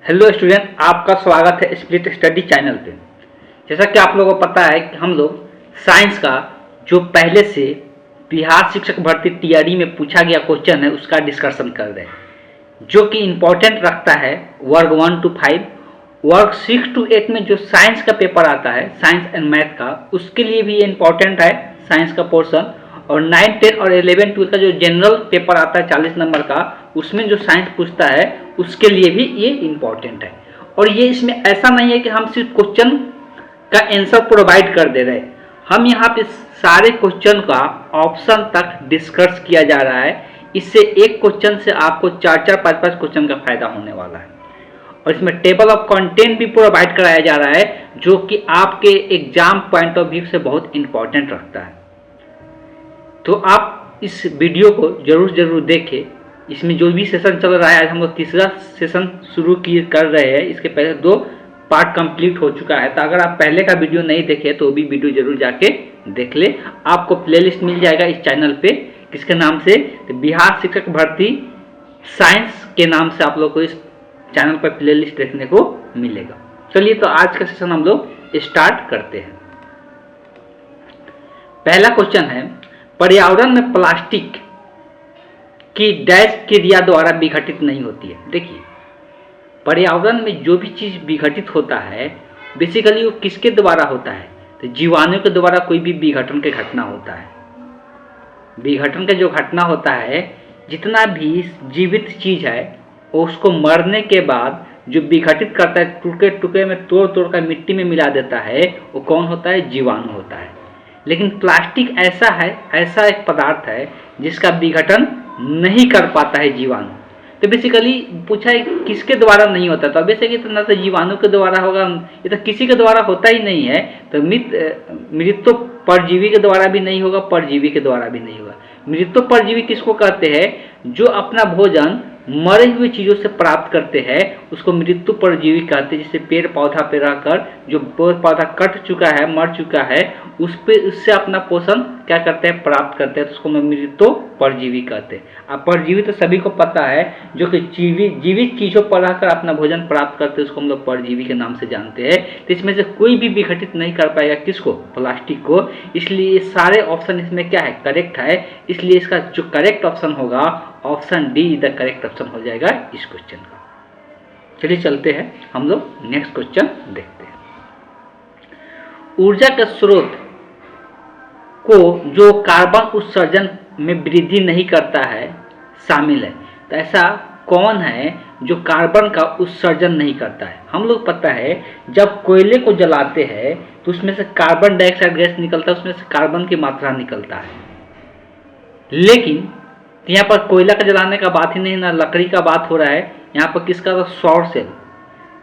Hello student, आपका स्वागत है स्प्लिट स्टडी चैनल पे। जैसा कि आप लोगों को पता है कि हम लोग साइंस का जो पहले से बिहार शिक्षक भर्ती टीआरई में पूछा गया क्वेश्चन है उसका डिस्कशन कर रहे हैं, जो कि इम्पोर्टेंट रखता है वर्ग 1 to 5। वर्ग 6 to 8 में जो साइंस का पेपर आता है, साइंस एंड मैथ का, उसके लिए भी ये इम्पोर्टेंट है साइंस का पोर्शन। और 9, 10 और 11, 12 का जो जनरल पेपर आता है 40 नंबर का, उसमें जो साइंस पूछता है उसके लिए भी ये इम्पोर्टेंट है। और ये इसमें ऐसा नहीं है कि हम सिर्फ क्वेश्चन का आंसर प्रोवाइड कर दे रहे हैं, हम यहाँ पे सारे क्वेश्चन का ऑप्शन तक डिस्कस किया जा रहा है। इससे एक क्वेश्चन से आपको 4-4, 5-5 क्वेश्चन का फायदा होने वाला है। और इसमें टेबल ऑफ कंटेंट भी प्रोवाइड कराया जा रहा है, जो कि आपके एग्जाम पॉइंट ऑफ व्यू से बहुत इंपॉर्टेंट रखता है। तो आप इस वीडियो को जरूर देखें। इसमें जो भी सेशन चल रहा है, आज हम लोग तीसरा सेशन शुरू कर रहे हैं। इसके पहले 2 पार्ट कंप्लीट हो चुका है, तो अगर आप पहले का वीडियो नहीं देखे तो भी वीडियो जरूर जाके देख ले। आपको प्लेलिस्ट मिल जाएगा इस चैनल पे, किसके नाम से, तो बिहार शिक्षक भर्ती साइंस के नाम से आप लोग को इस चैनल पर प्लेलिस्ट देखने को मिलेगा। चलिए, तो आज का सेशन हम लोग स्टार्ट करते हैं। पहला क्वेश्चन है, पर्यावरण में प्लास्टिक की डैश क्रिया द्वारा विघटित नहीं होती है। देखिए, पर्यावरण में जो भी चीज विघटित होता है बेसिकली वो किसके द्वारा होता है, तो जीवाणु के द्वारा कोई भी विघटन के घटना होता है। विघटन का जो घटना होता है, जितना भी जीवित चीज है उसको मरने के बाद जो विघटित करता है, टुकड़े टुकड़े में तोड़ तोड़ कर मिट्टी में मिला देता है, वो कौन होता है, जीवाणु होता है। लेकिन प्लास्टिक ऐसा एक पदार्थ है जिसका विघटन नहीं कर पाता है जीवाणु। तो बेसिकली पूछा है किसके द्वारा नहीं होता, तो बेसिकली तो ना तो जीवाणु के द्वारा होगा, ये तो किसी के द्वारा होता ही नहीं है। तो मृत तो परजीवी के द्वारा भी नहीं होगा, परजीवी के द्वारा भी नहीं होगा। मृत परजीवी किसको कहते हैं, जो अपना भोजन मरे हुए चीजों से प्राप्त करते हैं, उसको मृत्यु परजीवी कहते हैं। जैसे पेड़ पौधा पे रहकर जो पेड़ पौधा कट चुका है, मर चुका है, उससे अपना पोषण क्या करते हैं, प्राप्त करते हैं, तो उसको मृत्यु परजीवी कहते हैं। अब परजीवी तो सभी को पता है, जो कि जीवित चीजों पर रहकर अपना भोजन प्राप्त करते हैं, उसको हम लोग परजीवी के नाम से जानते हैं। तो इसमें से कोई भी विघटित नहीं कर पाएगा किसको, प्लास्टिक को। इसलिए ये सारे ऑप्शन इसमें क्या है, करेक्ट है। इसलिए इसका जो करेक्ट ऑप्शन होगा, option D the correct option हो जाएगा इस क्वेश्चन का। चलिए चलते हैं, हम लोग नेक्स्ट क्वेश्चन देखते हैं। ऊर्जा के स्रोत को जो कार्बन उत्सर्जन में वृद्धि नहीं करता है शामिल है, तो ऐसा कौन है जो कार्बन का उत्सर्जन नहीं करता है। हम लोग पता है जब कोयले को जलाते हैं तो उसमें से कार्बन डाइऑक्साइड गैस निकलता है, उसमें से कार्बन की मात्रा निकलता है। लेकिन यहाँ पर कोयला का जलाने का बात ही नहीं, ना लकड़ी का बात हो रहा है। यहाँ पर किसका, तो सौर सेल,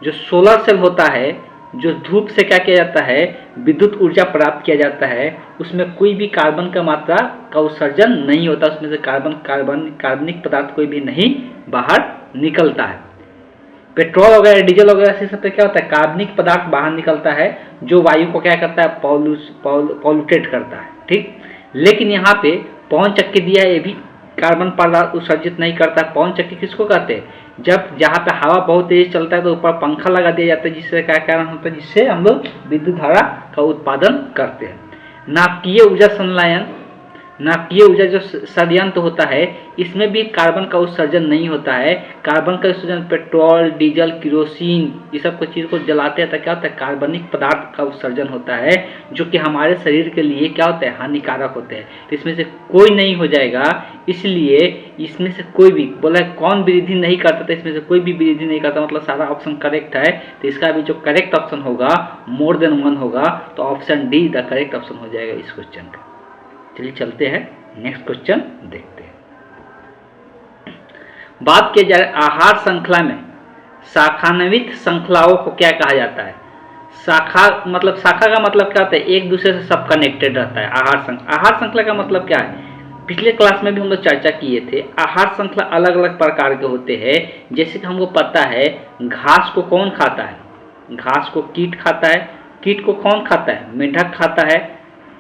जो सोलर सेल होता है, जो धूप से क्या किया जाता है, विद्युत ऊर्जा प्राप्त किया जाता है, उसमें कोई भी कार्बन का मात्रा का उत्सर्जन नहीं होता। उसमें से कार्बनिक पदार्थ कोई भी नहीं बाहर निकलता है। पेट्रोल वगैरह, डीजल वगैरह से सब पे क्या होता है, कार्बनिक पदार्थ बाहर निकलता है, जो वायु को क्या करता है, पॉल्यूटेट करता है। ठीक, लेकिन यहाँ पे पवन चक्की दिया है, ये भी कार्बन पदार्थ उत्सर्जित नहीं करता। पवन चक्की किसको कहते हैं, जब जहाँ पे हवा बहुत तेज चलता है तो ऊपर पंखा लगा दिया जाता है, जिससे क्या कारण होता है, जिससे हम लोग विद्युत धारा का उत्पादन करते हैं। नाभिकीय ऊर्जा संलयन, नाभिकीय ऊर्जा जो षड्यंत्र होता है, इसमें भी कार्बन का उत्सर्जन नहीं होता है। कार्बन का उत्सर्जन पेट्रोल, डीजल, केरोसिन, ये सब कुछ चीज़ को जलाते हैं तो क्या होता है, कार्बनिक पदार्थ का उत्सर्जन होता है, जो कि हमारे शरीर के लिए क्या होता है, हानिकारक होते हैं। तो इसमें से कोई नहीं हो जाएगा। इसलिए इसमें से कोई भी बोला कौन वृद्धि नहीं करता, तो इसमें से कोई भी वृद्धि नहीं करता, मतलब सारा ऑप्शन करेक्ट है। तो इसका भी जो करेक्ट ऑप्शन होगा मोर देन 1 होगा, तो option D the correct option हो जाएगा इस क्वेश्चन का। चलिए चलते हैं, नेक्स्ट क्वेश्चन देखते हैं। बात की जाए आहार श्रृंखला में शाखान्वित श्रृंखलाओं को क्या कहा जाता है। शाखा का मतलब क्या होता है, एक दूसरे से सब कनेक्टेड रहता है। आहार श्रृंखला का मतलब क्या है, पिछले क्लास में भी हम लोग चर्चा किए थे। आहार श्रृंखला अलग अलग प्रकार के होते हैं। जैसे कि हमको पता है घास को कौन खाता है, घास को कीट खाता है। कीट को कौन खाता है, मेढक खाता है।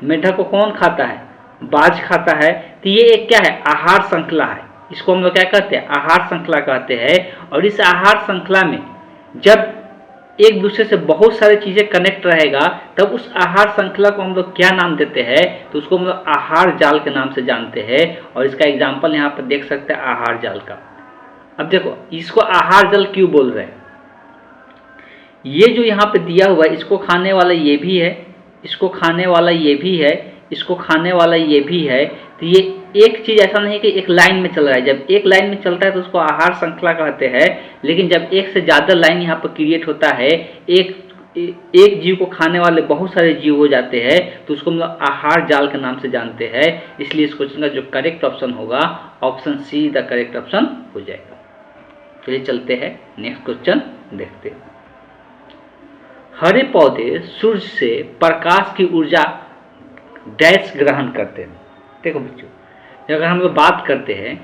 मेढक को कौन खाता है, बाज खाता है। तो ये एक क्या है, आहार श्रृंखला है। इसको हम लोग क्या कहते हैं, आहार श्रृंखला कहते हैं। और इस आहार श्रृंखला में जब एक दूसरे से बहुत सारी चीजें कनेक्ट रहेगा तब उस आहार श्रृंखला को हम लोग क्या नाम देते हैं, तो उसको हम लोग आहार जाल के नाम से जानते हैं। और इसका एग्जाम्पल यहाँ पर देख सकते हैं आहार जाल का। अब देखो इसको आहार जाल क्यों बोल रहे हैं, ये जो यहाँ पे दिया हुआ है इसको खाने वाला ये भी है, इसको खाने वाला ये भी है, इसको खाने वाला ये भी है। तो ये एक चीज ऐसा नहीं कि एक लाइन में चल रहा है। जब एक लाइन में चलता है तो उसको आहार श्रृंखला कहते हैं, लेकिन जब एक से ज्यादा लाइन यहाँ पर क्रिएट होता है, एक जीव को खाने वाले बहुत सारे जीव हो जाते हैं, तो उसको हम लोग आहार जाल के नाम से जानते हैं। इसलिए इस क्वेश्चन का जो करेक्ट ऑप्शन होगा option see the correct option हो जाएगा। चलिए चलते हैं नेक्स्ट क्वेश्चन देखते हैं। हरे पौधे सूर्य से प्रकाश की ऊर्जा डैश ग्रहण करते हैं। देखो बच्चों, अगर हम लोग बात करते हैं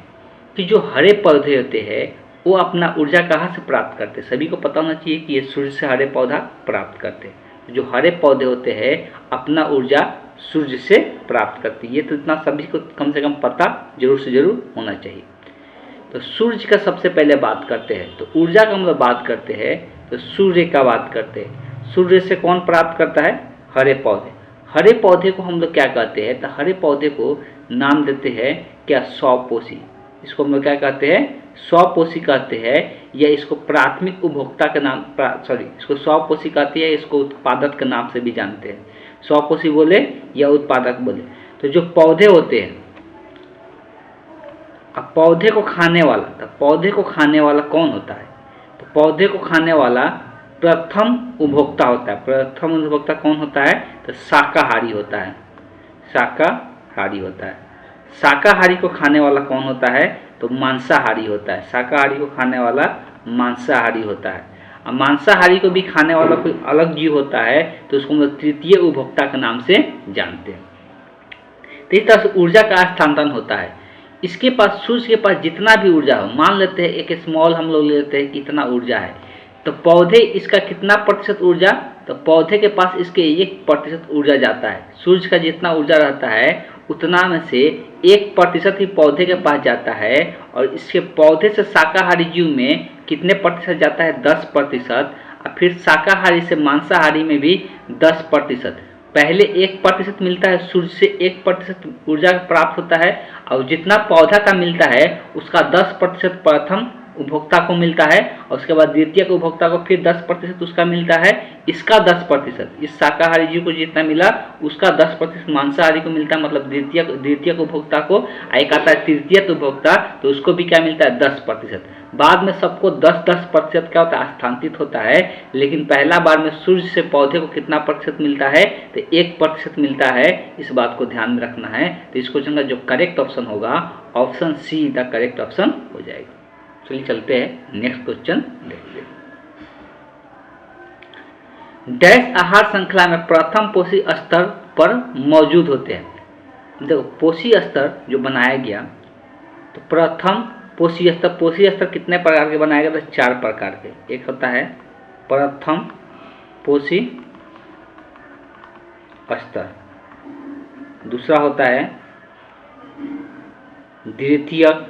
कि जो हरे पौधे होते हैं वो अपना ऊर्जा कहाँ से प्राप्त करते हैं, सभी को पता होना चाहिए कि ये सूर्य से हरे पौधा प्राप्त करते हैं। जो हरे पौधे होते हैं अपना ऊर्जा सूर्य से प्राप्त करते हैं, ये तो इतना सभी को कम से कम पता जरूर से जरूर होना चाहिए। तो सूर्य का सबसे पहले बात करते हैं, तो ऊर्जा का हम लोग बात करते हैं तो सूर्य का बात करते हैं। सूर्य से कौन प्राप्त करता है, हरे पौधे। हरे पौधे को हम लोग क्या कहते हैं, तो हरे पौधे को नाम देते हैं क्या, स्वपोषी। इसको हम लोग क्या कहते हैं, स्वपोषी कहते हैं, या इसको प्राथमिक उपभोक्ता के नाम इसको स्वपोषी कहते हैं, इसको उत्पादक के नाम से भी जानते हैं। स्वपोषी बोले या उत्पादक बोले। तो जो पौधे होते हैं, अब पौधे को खाने वाला, तो पौधे को खाने वाला कौन होता है, तो पौधे को खाने वाला प्रथम उपभोक्ता होता है। प्रथम उपभोक्ता कौन होता है, तो शाकाहारी होता है, शाकाहारी होता है। शाकाहारी को खाने वाला कौन होता है, तो मांसाहारी होता है। शाकाहारी को खाने वाला मांसाहारी होता है। अब मांसाहारी को भी खाने वाला कोई अलग जीव होता है तो उसको हम तृतीय उपभोक्ता के नाम से जानते हैं। तो इस तरह से ऊर्जा का स्थानांतरण होता है। इसके पास, सूर्य के पास जितना भी ऊर्जा हो, मान लेते हैं एक स्मॉल हम लोग लेते हैं कितना ऊर्जा है, तो पौधे इसका कितना प्रतिशत ऊर्जा, तो पौधे के पास इसके 1% ऊर्जा जाता है। सूर्य का जितना ऊर्जा रहता है उतना में से 1% ही पौधे के पास जाता है। और इसके पौधे से शाकाहारी जीव में कितने प्रतिशत जाता है, 10%। और फिर शाकाहारी से मांसाहारी में भी 10%। पहले 1% मिलता है, सूर्य से 1% ऊर्जा प्राप्त होता है, और जितना पौधा का मिलता है उसका 10% प्रथम उपभोक्ता को मिलता है, और उसके बाद द्वितीय उपभोक्ता को फिर 10% उसका मिलता है। इसका 10%, इस शाकाहारी जीव को जितना मिला उसका 10% मांसाहारी को मिलता है, मतलब द्वितीय उपभोक्ता को। एक आता है तृतीय उपभोक्ता, तो उसको भी क्या मिलता है, 10%। बाद में सबको 10-10% क्या होता है, स्थानांतरित होता है। लेकिन पहला बार में सूर्य से पौधे को कितना प्रतिशत मिलता है, तो 1% मिलता है। इस बात को ध्यान में रखना है। तो इस क्वेश्चन का जो करेक्ट ऑप्शन होगा option see the correct option हो जाएगा। चलिए चलते हैं नेक्स्ट क्वेश्चन देखते हैं। डैश आहार श्रृंखला में प्रथम पोषी स्तर पर मौजूद होते हैं। देखो पोषी स्तर जो बनाया गया, तो प्रथम पोषी स्तर कितने प्रकार के बनाया गया, तो 4 प्रकार के। एक होता है प्रथम पोषी स्तर, दूसरा होता है द्वितीयक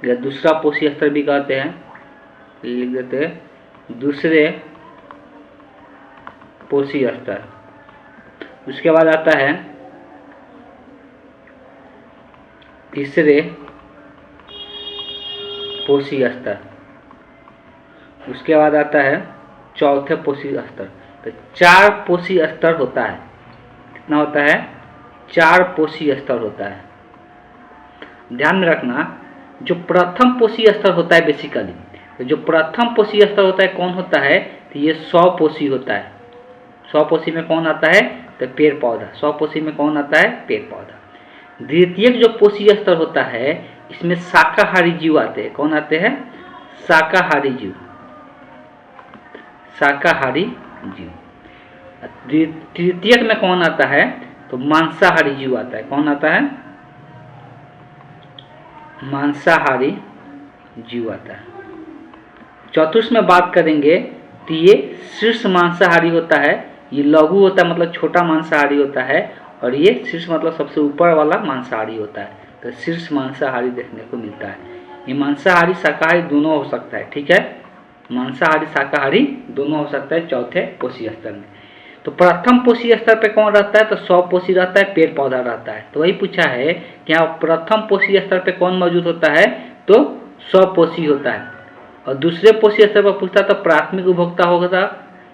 या दूसरा पोषी स्तर भी कहते हैं, लिख देते हैं दूसरे पोषी स्तर। उसके बाद आता है तीसरे पोषी स्तर। उसके बाद आता है चौथे पोषी स्तर। तो 4 पोषी स्तर होता है। कितना होता है, 4 पोषी स्तर होता है। ध्यान में रखना, जो प्रथम पोषी स्तर होता है बेसिकली, तो जो प्रथम पोषी स्तर होता है कौन होता है, तो ये स्वपोषी होता है। स्वपोषी में कौन आता है, तो पेड़ पौधा। स्वपोषी में कौन आता है, पेड़ पौधा। द्वितीय जो पोषी स्तर होता है इसमें शाकाहारी जीव आते हैं। कौन आते हैं, शाकाहारी जीव, शाकाहारी जीव। तृतीयक में कौन आता है, तो मांसाहारी जीव आता है। कौन आता है, मांसाहारी जीव आता है। चतुर्थ में बात करेंगे तो ये शीर्ष मांसाहारी होता है। ये लघु होता है, मतलब छोटा मांसाहारी होता है, और ये शीर्ष मतलब सबसे ऊपर वाला मांसाहारी होता है। तो शीर्ष मांसाहारी देखने को मिलता है। ये मांसाहारी शाकाहारी दोनों हो सकता है, ठीक है। मांसाहारी शाकाहारी दोनों हो सकता है चौथे पोषी स्तर में। तो प्रथम पोषी स्तर पे कौन रहता है? तो स्वपोषी रहता है, पेड़ पौधा रहता है। तो वही पूछा है कि यहाँ प्रथम पोषी स्तर पे कौन मौजूद होता है? तो स्वपोषी होता है। और दूसरे पोषी स्तर पर पूछता तो प्राथमिक उपभोक्ता होगा,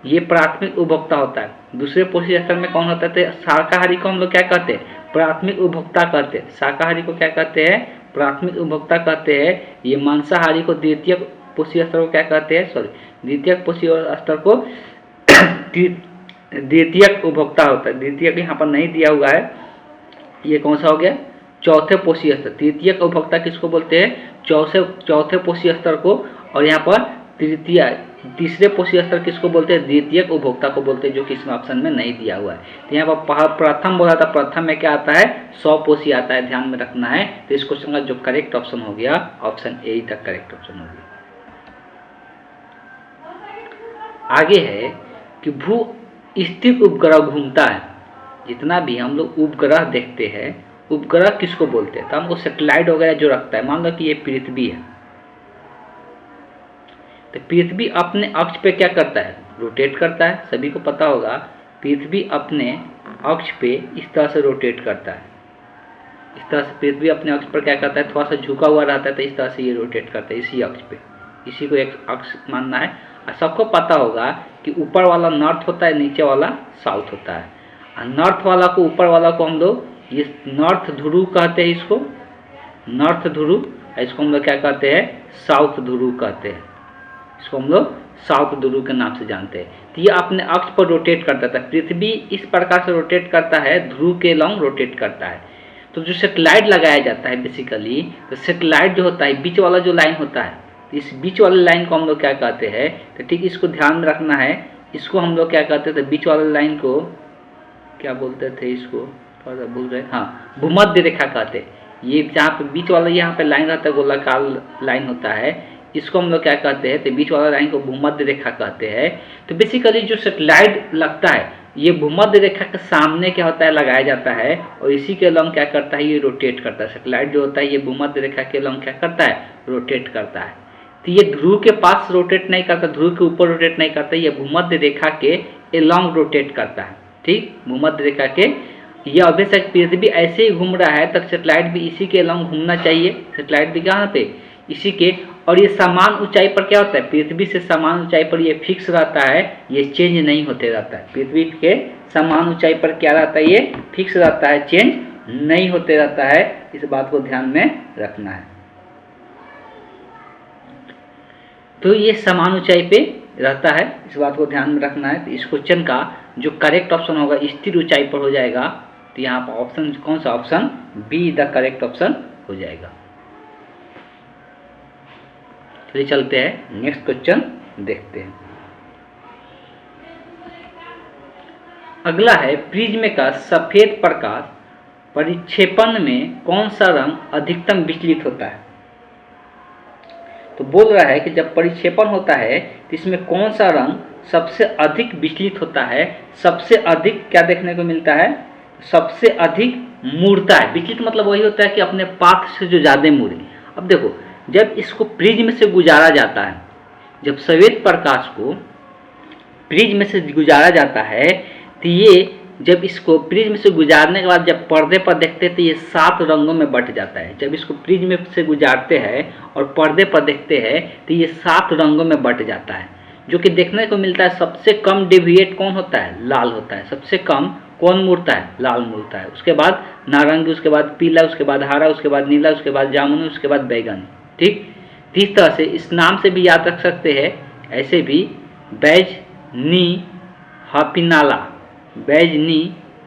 ये प्राथमिक उपभोक्ता होता है। दूसरे पोषी स्तर में कौन होता है? शाकाहारी को हम लोग क्या कहते हैं? प्राथमिक उपभोक्ता कहते हैं। शाकाहारी को क्या कहते हैं? प्राथमिक उपभोक्ता कहते हैं। ये मांसाहारी को द्वितीय पोषी स्तर को क्या कहते हैं? द्वितीय पोषी स्तर को द्वितीयक उपभोक्ता होता है। द्वितीयक यहाँ पर नहीं दिया हुआ है, ये कौन सा हो गया? चौथे पोषी स्तर। तृतीयक उपभोक्ता किसको बोलते हैं? चौथे पोषी स्तर को। और यहाँ पर तीसरे पोषी स्तर किसको बोलते हैं? द्वितीयक उपभोक्ता को बोलते हैं, जो कि इसमें ऑप्शन में नहीं दिया हुआ है। तो यहाँ पर प्रथम बोला था, प्रथम में क्या आता है? स्वपोषी आता है, ध्यान में रखना है। तो इस क्वेश्चन का जो करेक्ट ऑप्शन हो गया, ऑप्शन ए तक करेक्ट ऑप्शन हो गया। आगे है कि भू स्थिर उपग्रह घूमता है। जितना भी हम लोग उपग्रह देखते हैं, उपग्रह किसको बोलते हैं? तो हमको सैटेलाइट वगैरह जो रखता है, मान लो कि ये पृथ्वी है, तो पृथ्वी अपने अक्ष पे क्या करता है? रोटेट करता है। सभी को पता होगा पृथ्वी अपने अक्ष पे इस तरह से रोटेट करता है। इस तरह से पृथ्वी अपने अक्ष पर क्या करता है? थोड़ा सा झुका हुआ रहता है, तो इस तरह से ये रोटेट करता है इसी अक्ष पे। इसी को एक अक्ष मानना है। और सबको पता होगा कि ऊपर वाला नॉर्थ होता है, नीचे वाला साउथ होता है। और नॉर्थ वाला को, ऊपर वाला को हम लोग ये नॉर्थ ध्रुव कहते हैं, इसको नॉर्थ ध्रुव। इसको हम लोग क्या कहते हैं? साउथ ध्रुव कहते हैं। इसको हम लोग साउथ ध्रुव के नाम से जानते हैं। तो ये अपने अक्ष पर रोटेट करता था। पृथ्वी इस प्रकार से रोटेट करता है, ध्रुव के लॉन्ग रोटेट करता है। तो जो सेटेलाइट लगाया जाता है बेसिकली, तो सेटेलाइट जो होता है, बीच वाला जो लाइन होता है, इस बीच वाले लाइन को हम लोग क्या कहते हैं? तो ठीक इसको ध्यान में रखना है। इसको हम लोग क्या कहते थे? बीच वाले लाइन को क्या बोलते थे? इसको थोड़ा सा भूल रहे, हाँ, भूमध्य रेखा कहते। ये जहाँ पे बीच वाला यहाँ पे लाइन रहता है, गोलाकार लाइन होता है, इसको हम लोग क्या कहते हैं? तो बीच वाला लाइन को भूमध्य रेखा कहते हैं। तो बेसिकली जो सेटेलाइट लगता है, ये भूमध्य रेखा के सामने क्या होता है? लगाया जाता है। और इसी के लॉन्ग क्या करता है? ये रोटेट करता है। सेटेलाइट जो होता है, ये भूमध्य रेखा के लॉन्ग क्या करता है? रोटेट करता है। तो ये ध्रुव के पास रोटेट नहीं करता, ध्रुव के ऊपर रोटेट नहीं करता, ये भूमध्य रेखा के एलॉन्ग रोटेट करता है। ठीक, भूमध्य रेखा के। ये अभी पृथ्वी ऐसे ही घूम रहा है, तक सेटेलाइट भी इसी के एलॉन्ग घूमना चाहिए। सेटेलाइट भी कहाँ पे? इसी के। और ये समान ऊंचाई पर क्या होता है? पृथ्वी से समान ऊंचाई पर ये फिक्स रहता है, ये चेंज नहीं होते रहता है। पृथ्वी के समान ऊंचाई पर क्या रहता है? ये फिक्स रहता है, चेंज नहीं होते रहता है। इस बात को ध्यान में रखना है। तो ये समान ऊंचाई पे रहता है, इस बात को ध्यान में रखना है। तो इस क्वेश्चन का जो करेक्ट ऑप्शन होगा स्थिर ऊंचाई पर हो जाएगा। तो यहाँ पर ऑप्शन कौन सा? Option be the correct option हो जाएगा। चलिए चलते हैं, नेक्स्ट क्वेश्चन देखते हैं। अगला है, प्रिज्म का सफेद प्रकाश परिक्षेपण में कौन सा रंग अधिकतम विचलित होता है? तो बोल रहा है कि जब परिक्षेपण होता है तो इसमें कौन सा रंग सबसे अधिक विचलित होता है? सबसे अधिक क्या देखने को मिलता है? सबसे अधिक मुड़ता है। विचलित मतलब वही होता है कि अपने पाथ से जो ज्यादा मुड़े। अब देखो, जब इसको प्रिज्म से गुजारा जाता है, जब सफेद प्रकाश को प्रिज्म से गुजारा जाता है, तो ये जब इसको प्रिज्म से गुजारने के बाद जब पर्दे पर देखते हैं तो ये 7 रंगों में बट जाता है। जब इसको प्रिज्म से गुजारते हैं और पर्दे पर देखते हैं तो ये 7 रंगों में बट जाता है, जो कि देखने को मिलता है। सबसे कम डेविएट कौन होता है? लाल होता है। सबसे कम कौन मुड़ता है? लाल मुड़ता है। उसके बाद नारंगी, उसके बाद पीला, उसके बाद हरा, उसके बाद नीला, उसके बाद जामुनी, उसके बाद बैगनी। ठीक, इस तरह से इस नाम से भी याद रख सकते हैं। ऐसे भी बैजनी हपिनाला, बैजनी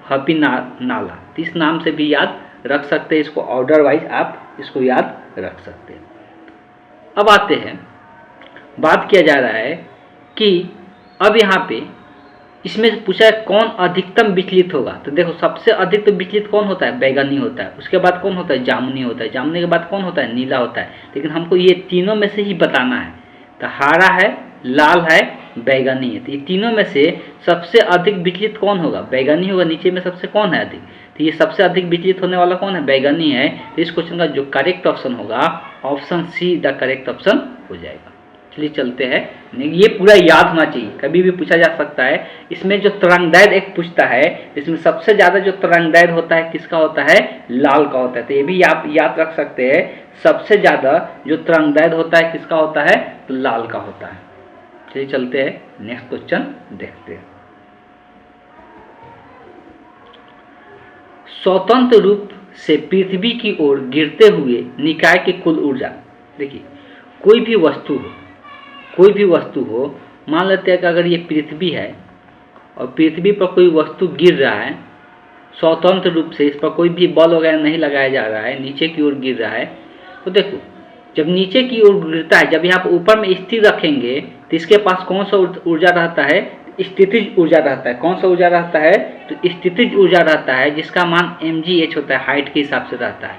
हपिनाला, इस नाम से भी याद रख सकते हैं। इसको ऑर्डर वाइज आप इसको याद रख सकते हैं। अब आते हैं, बात किया जा रहा है कि अब यहाँ पे इसमें से पूछा है कौन अधिकतम विचलित होगा। तो देखो, सबसे अधिक तो विचलित कौन होता है? बैगनी होता है। उसके बाद कौन होता है? जामुनी होता है। जामुनी के बाद कौन होता है? नीला होता है। लेकिन हमको ये तीनों में से ही बताना है। तो हरा है, लाल है, बैगनी है। तो ये तीनों में से सबसे अधिक विचलित कौन होगा? बैगनी होगा। नीचे में सबसे कौन है अधिक? तो ये सबसे अधिक विचलित होने वाला कौन है? बैगनी है। तो इस क्वेश्चन का जो करेक्ट ऑप्शन होगा, option see the correct option हो जाएगा। चलिए चलते हैं। ये पूरा याद होना चाहिए, कभी भी पूछा जा सकता है। इसमें जो तरंगदैर्घ्य एक पूछता है, इसमें सबसे ज़्यादा जो तरंगदैर्घ्य होता है किसका होता है? लाल का होता है। तो ये भी आप याद रख सकते हैं, सबसे ज़्यादा जो तरंगदैर्घ्य होता है किसका होता है? तो लाल का होता है। चलिए चलते हैं, नेक्स्ट क्वेश्चन देखते हैं। स्वतंत्र रूप से पृथ्वी की ओर गिरते हुए निकाय की कुल ऊर्जा। देखिए, कोई भी वस्तु हो, मान लेते हैं कि अगर ये पृथ्वी है और पृथ्वी पर कोई वस्तु गिर रहा है, स्वतंत्र रूप से इस पर कोई भी बल वगैरह नहीं लगाया जा रहा है, नीचे की ओर गिर रहा है, तो देखो जब नीचे की ओर गिरता है, जब यहाँ पर ऊपर में स्थिर रखेंगे तो इसके पास कौन सा ऊर्जा रहता है? स्थितिज ऊर्जा रहता है। कौन सा ऊर्जा रहता है? तो स्थितिज ऊर्जा रहता है, जिसका मान mgh होता है, हाइट के हिसाब से रहता है।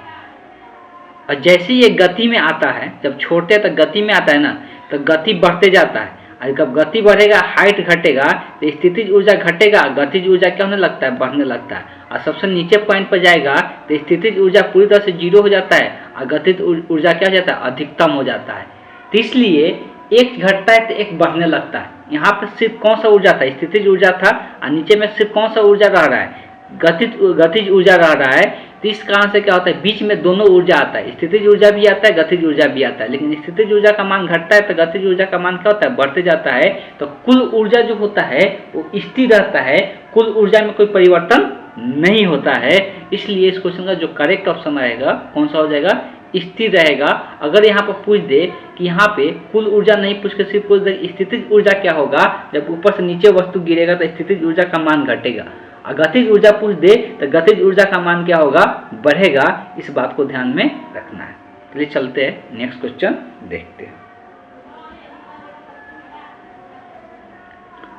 और जैसे ये गति में आता है, जब छोड़ते हैं तो गति में आता है ना, तो गति बढ़ते जाता है, और जब गति बढ़ेगा हाइट घटेगा तो स्थितिज ऊर्जा घटेगा, गतिज ऊर्जा क्या होने लगता है? बढ़ने लगता है। और सबसे नीचे पॉइंट पर जाएगा तो स्थितिज ऊर्जा पूरी तरह से जीरो हो जाता है और गतिज ऊर्जा क्या हो जाता है? अधिकतम हो जाता है। तो इसलिए एक घटता है तो एक बढ़ने लगता है। यहाँ पर सिर्फ कौन सा ऊर्जा था? स्थितिज ऊर्जा था, और नीचे में सिर्फ कौन सा ऊर्जा रह रहा है? गतिज ऊर्जा रह रहा है। तो इस कारण से क्या होता है? बीच में दोनों ऊर्जा आता है, स्थितिज ऊर्जा भी आता है, गतिज ऊर्जा भी आता है। लेकिन स्थितिज ऊर्जा का मान घटता है तो गतिज ऊर्जा का मान क्या होता है? बढ़ते जाता है। तो कुल ऊर्जा जो होता है वो स्थिर रहता है, कुल ऊर्जा में कोई परिवर्तन नहीं होता है। इसलिए इस क्वेश्चन का जो करेक्ट ऑप्शन आएगा कौन सा हो जाएगा? स्थिर रहेगा। अगर यहाँ पर पूछ दे कि यहाँ पे कुल ऊर्जा नहीं पूछ के सिर्फ पूछ दे स्थितिज ऊर्जा क्या होगा, जब ऊपर से नीचे वस्तु गिरेगा तो स्थितिज ऊर्जा का मान घटेगा। और गतिज ऊर्जा पूछ दे तो गतिज ऊर्जा का मान क्या होगा? बढ़ेगा। इस बात को ध्यान में रखना है। चलिए चलते हैं, नेक्स्ट क्वेश्चन देखते हैं।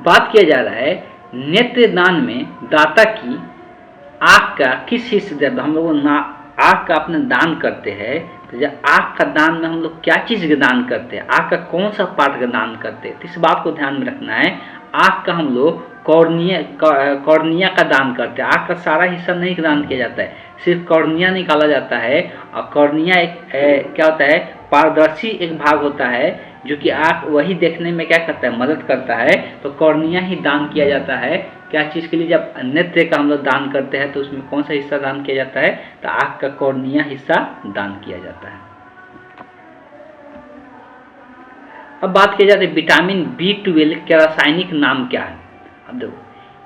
बात किया जा रहा है नेत्रदान में दाता की आँख का किस हिस्से, जब हम लोग आँख का अपने दान करते हैं तो जब आँख का दान में हम लोग क्या चीज़ का दान करते हैं? आँख का कौन सा पार्ट का दान करते हैं? तो इस बात को ध्यान में रखना है। आँख का हम लोग कॉर्निया का दान करते हैं। आँख का सारा हिस्सा नहीं दान किया जाता है, सिर्फ कॉर्निया निकाला जाता है। और कॉर्निया एक क्या होता है? पारदर्शी एक भाग होता है जो कि आँख वही देखने में क्या करता है? मदद करता है। तो कॉर्निया ही दान किया जाता है। क्या चीज़ के लिए? जब नेत्र का हम लोग दान करते हैं तो उसमें कौन सा हिस्सा दान किया जाता है? तो आँख का कॉर्निया हिस्सा दान किया जाता है। अब बात की जाती है विटामिन B12 का रासायनिक नाम क्या है? अब देखो,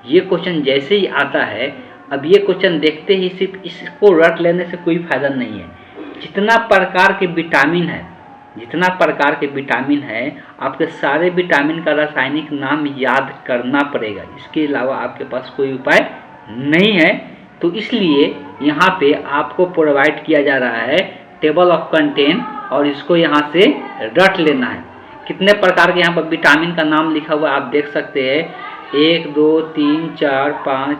ये क्वेश्चन जैसे ही आता है, अब ये क्वेश्चन देखते ही सिर्फ इसको रट लेने से कोई फायदा नहीं है। जितना प्रकार के विटामिन है आपके सारे विटामिन का रासायनिक नाम याद करना पड़ेगा। इसके अलावा आपके पास कोई उपाय नहीं है। तो इसलिए यहाँ पे आपको प्रोवाइड किया जा रहा है टेबल ऑफ कंटेंट, और इसको यहाँ से रट लेना है। कितने प्रकार के यहाँ पर विटामिन का नाम लिखा हुआ आप देख सकते हैं, 1 2 3 4 5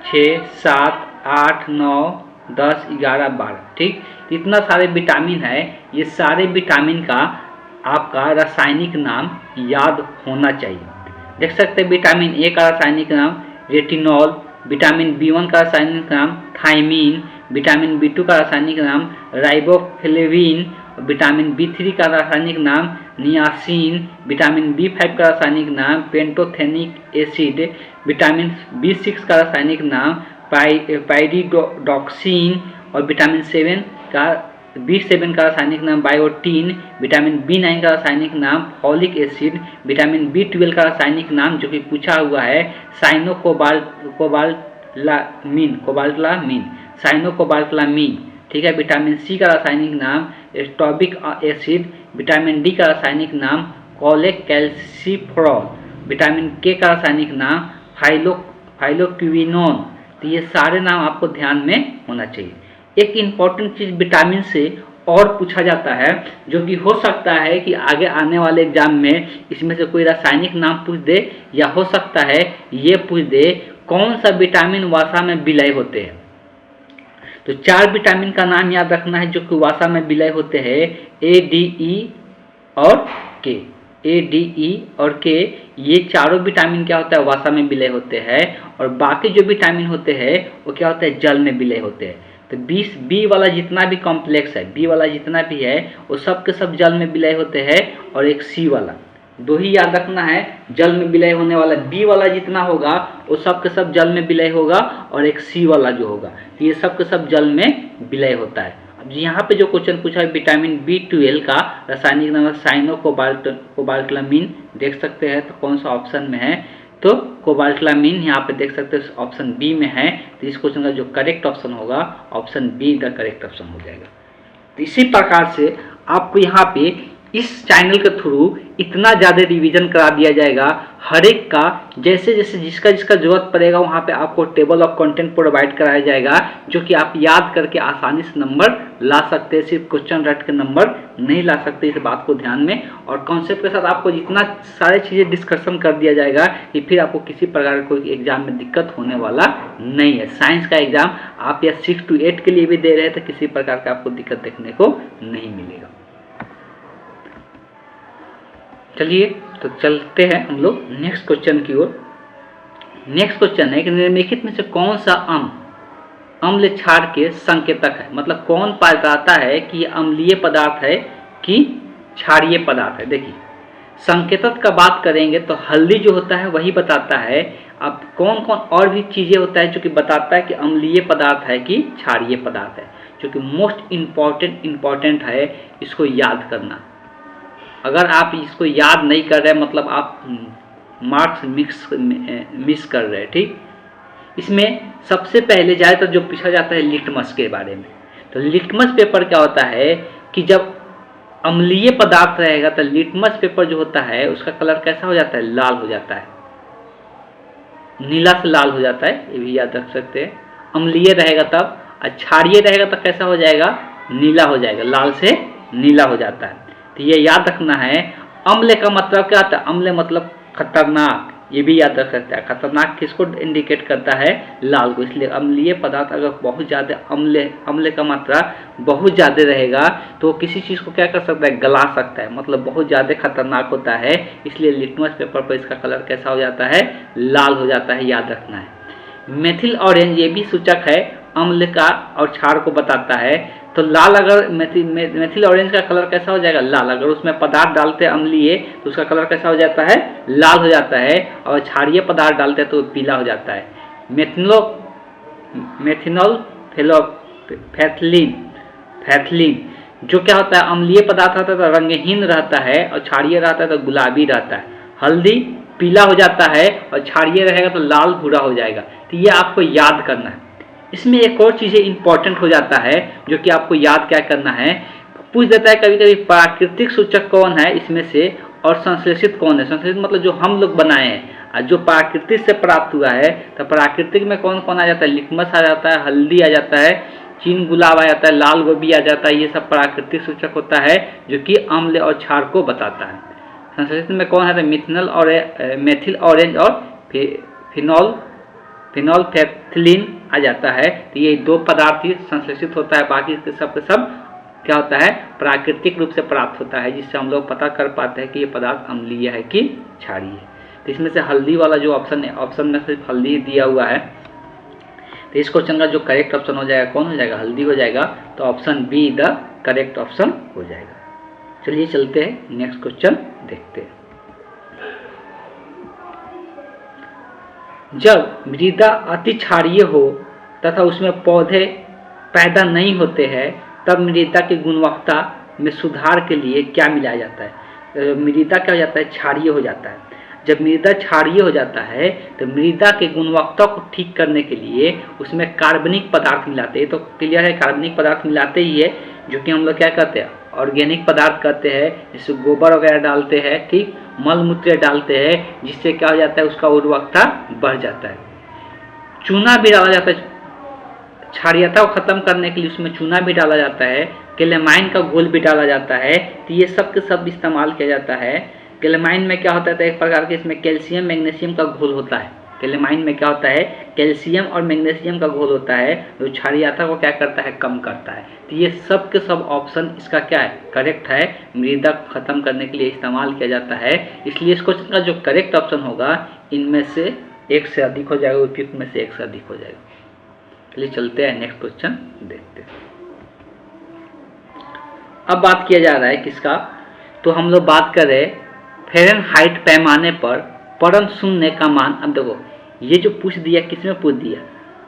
6 7 8 9 10 11 12, ठीक। इतना सारे विटामिन है। ये सारे विटामिन का आपका रासायनिक नाम याद होना चाहिए। देख सकते हैं विटामिन ए का रासायनिक नाम रेटिनॉल, विटामिन B1 का रासायनिक नाम थायमीन, विटामिन B2 का रासायनिक नाम राइबोफ्लेविन, विटामिन B3 का रासायनिक नाम नियासिन, विटामिन B5 का रासायनिक नाम पेंटोथेनिक एसिड, विटामिन B6 का रासायनिक नाम पाइरिडोक्सिन, और विटामिन B7 का रासायनिक नाम बायोटीन, विटामिन B9 का रासायनिक नाम फॉलिक एसिड, विटामिन B12 का रासायनिक नाम जो कि पूछा हुआ है साइनोकोबाल्टलामीन, ठीक है। विटामिन C का रासायनिक नाम एस्टॉबिक एसिड, विटामिन D का रासायनिक नाम कोलेकैल्सिफेरॉल, विटामिन K का रासायनिक नाम फाइलोक्विनोन। तो ये सारे नाम आपको ध्यान में होना चाहिए। एक इम्पॉर्टेंट चीज़ विटामिन से और पूछा जाता है, जो कि हो सकता है कि आगे आने वाले एग्जाम में इसमें से कोई रासायनिक नाम पूछ दे, या हो सकता है ये पूछ दे कौन सा विटामिन वसा में विलय होते हैं। तो 4 विटामिन का नाम याद रखना है जो कि वसा में विलय होते हैं, ADE और K। ADE और K ये चारों विटामिन क्या होता है? वसा में विलय होते हैं। और बाकी जो विटामिन होते हैं वो क्या होता है? जल में विलय होते हैं। तो बी वाला जितना भी कॉम्प्लेक्स है, बी वाला जितना भी है वो सब के सब जल में विलय होते हैं। और एक सी वाला, दो ही याद रखना है, जल में विलय होने वाला बी वाला जितना होगा वो सब के सब जल में विलय होगा। और एक सी वाला जो होगा ये सब के सब जल में विलय होता है। अब यहाँ पे जो क्वेश्चन पूछा है विटामिन B12 का रासायनिक नाम साइनो कोबाल्टलामीन, देख सकते हैं तो कौन सा ऑप्शन में है, तो कोबाल्टलामीन यहाँ पे देख सकते हैं ऑप्शन बी में है। तो इस क्वेश्चन का जो करेक्ट ऑप्शन होगा option be the correct option हो जाएगा। तो इसी प्रकार से आपको यहाँ पे इस चैनल के थ्रू इतना ज़्यादा रिवीजन करा दिया जाएगा हर एक का, जैसे जैसे जिसका जिसका जरूरत पड़ेगा वहाँ पे आपको टेबल ऑफ कंटेंट प्रोवाइड कराया जाएगा, जो कि आप याद करके आसानी से नंबर ला सकते हैं। सिर्फ क्वेश्चन रट के नंबर नहीं ला सकते, इस बात को ध्यान में। और कॉन्सेप्ट के साथ आपको जितना सारी चीज़ें डिस्कशन कर दिया जाएगा कि फिर आपको किसी प्रकार का कोई एग्जाम में दिक्कत होने वाला नहीं है। साइंस का एग्जाम आप या 6 to 8 के लिए भी दे रहे हैं तो किसी प्रकार का आपको दिक्कत देखने को नहीं मिलेगा। चलिए तो चलते हैं हम लोग नेक्स्ट क्वेश्चन की ओर। नेक्स्ट क्वेश्चन है कि निम्नलिखित में से कौन सा अम्ल क्षार के संकेतक है, मतलब कौन बताता है कि ये अम्लीय पदार्थ है कि क्षारीय पदार्थ है। देखिए संकेतक का बात करेंगे तो हल्दी जो होता है वही बताता है। अब कौन कौन और भी चीजें होता है जो कि बताता है कि अम्लीय पदार्थ है कि क्षारीय पदार्थ है, जो कि मोस्ट इम्पॉर्टेंट है इसको याद करना। अगर आप इसको याद नहीं कर रहे मतलब आप मार्क्स मिस कर रहे हैं, ठीक। इसमें सबसे पहले ज़्यादातर जो पूछा जाता है लिटमस के बारे में। तो लिटमस पेपर क्या होता है कि जब अम्लीय पदार्थ रहेगा तो लिटमस पेपर जो होता है उसका कलर कैसा हो जाता है, लाल हो जाता है, नीला से लाल हो जाता है, ये भी याद रख सकते हैं। अम्लीय रहेगा तब, क्षारीय रहेगा तो कैसा हो जाएगा, नीला हो जाएगा, लाल से नीला हो जाता है। तो ये याद रखना है। अम्ल का मतलब क्या होता है, अम्ल मतलब खतरनाक, ये भी याद रख सकते हैं। खतरनाक किसको इंडिकेट करता है, लाल को। इसलिए अम्लीय पदार्थ अगर बहुत ज़्यादा अम्ल का मात्रा बहुत ज़्यादा रहेगा तो किसी चीज़ को क्या कर सकता है, गला सकता है, मतलब बहुत ज़्यादा खतरनाक होता है। इसलिए लिटमस पेपर पर इसका कलर कैसा हो जाता है, लाल हो जाता है, याद रखना है। मेथिल ऑरेंज ये भी सूचक है अम्ल का और क्षार को बताता है। तो लाल, अगर मेथिल ऑरेंज का कलर कैसा हो जाएगा, लाल। अगर उसमें पदार्थ डालते हैं अम्लीय तो उसका कलर कैसा हो जाता है, लाल हो जाता है। और क्षारीय पदार्थ डालते हैं तो पीला हो जाता है। मेथिनॉल फैथलीन जो क्या होता है, अम्लीय पदार्थ होता है तो रंगहीन रहता है और क्षारीय रहता है तो गुलाबी रहता है। हल्दी पीला हो जाता है और क्षारीय रहेगा तो लाल भूरा हो जाएगा। तो ये आपको याद करना है। इसमें एक और चीज़ें इंपॉर्टेंट हो जाता है जो कि आपको याद क्या करना है, पूछ देता है कभी कभी प्राकृतिक सूचक कौन है इसमें से और संश्लेषित कौन है। संश्लेषित मतलब जो हम लोग बनाए हैं और जो प्राकृतिक से प्राप्त हुआ है। तो प्राकृतिक में कौन कौन आ जाता है, लिटमस आ जाता है, हल्दी आ जाता है, चीन गुलाब आ जाता है, लाल गोभी आ जाता है। ये सब प्राकृतिक सूचक होता है जो कि अम्ल और क्षार को बताता है। संश्लेषित में कौन है, मेथिल ऑरेंज और फिनोल्फेथलीन आ जाता है। तो ये दो पदार्थ ही संश्लेषित होता है, बाकी के सब क्या होता है, प्राकृतिक रूप से प्राप्त होता है, जिससे हम लोग पता कर पाते हैं कि ये पदार्थ अम्लीय है कि क्षारीय है। तो इसमें से हल्दी वाला जो ऑप्शन है, ऑप्शन में सिर्फ हल्दी दिया हुआ है। तो इस क्वेश्चन का जो करेक्ट ऑप्शन हो जाएगा कौन हो जाएगा, हल्दी हो जाएगा। तो option be the correct option हो जाएगा। चलिए चलते हैं नेक्स्ट क्वेश्चन देखते हैं। जब मृदा अति क्षारीय हो तथा उसमें पौधे पैदा नहीं होते हैं तब मृदा की गुणवत्ता में सुधार के लिए क्या मिलाया जाता है। मृदा क्या हो जाता है, क्षारीय हो जाता है। जब मृदा क्षारीय हो जाता है तो मृदा की गुणवत्ता को ठीक करने के लिए उसमें कार्बनिक पदार्थ मिलाते हैं। तो क्लियर है, कार्बनिक पदार्थ मिलाते ही है, जो कि हम लोग क्या कहते हैं, ऑर्गेनिक पदार्थ कहते हैं। जैसे गोबर वगैरह डालते हैं, ठीक, मल मूत्र डालते हैं, जिससे क्या हो जाता है, उसका उर्वरकता बढ़ जाता है। चूना भी डाला जाता है, क्षारीयता को खत्म करने के लिए उसमें चूना भी डाला जाता है। कैलेमाइन का घोल भी डाला जाता है। तो ये सब के सब इस्तेमाल किया जाता है। कैलेमाइन में क्या होता है, तो एक प्रकार के इसमें कैल्शियम मैग्नीशियम का घोल होता है। कैलेमाइन में क्या होता है, कैल्शियम और मैग्नीशियम का घोल होता है, जो क्षारीयता को क्या करता है, कम करता है। तो ये सब के सब ऑप्शन इसका क्या है, करेक्ट है। मृदा को खत्म करने के लिए इस्तेमाल किया जाता है। इसलिए इस क्वेश्चन का जो करेक्ट ऑप्शन होगा इनमें से एक से अधिक हो जाएगा, उपयुक्त में से एक से अधिक हो जाएगा। चलिए चलते हैं नेक्स्ट क्वेश्चन देखते हैं। अब बात किया जा रहा है किसका, तो हम लोग बात कर रहे फ़ारेनहाइट पैमाने पर परम शून्य का मान। अब देखो ये जो पूछ दिया किसमें पूछ दिया,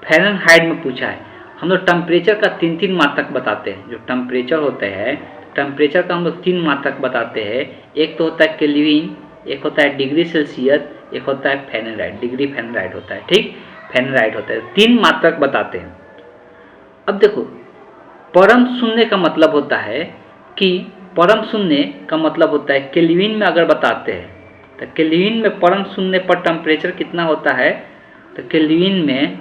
फ़ारेनहाइट में पूछा है। हम लोग टेम्परेचर का 3 मात्रक बताते हैं। जो टेम्परेचर होते हैं, टेम्परेचर का हम लोग 3 मात्रक बताते हैं। एक तो होता है केल्विन, एक होता है डिग्री सेल्सियस, एक होता है फ़ारेनहाइट, डिग्री फ़ारेनहाइट होता है, ठीक, फ़ारेनहाइट होता है। 3 मात्रक बताते हैं। अब देखो परम शून्य का मतलब होता है कि परम शून्य का मतलब होता है केल्विन में अगर बताते हैं तो केल्विन में परम शून्य पर टेम्परेचर कितना होता है, तो केल्विन में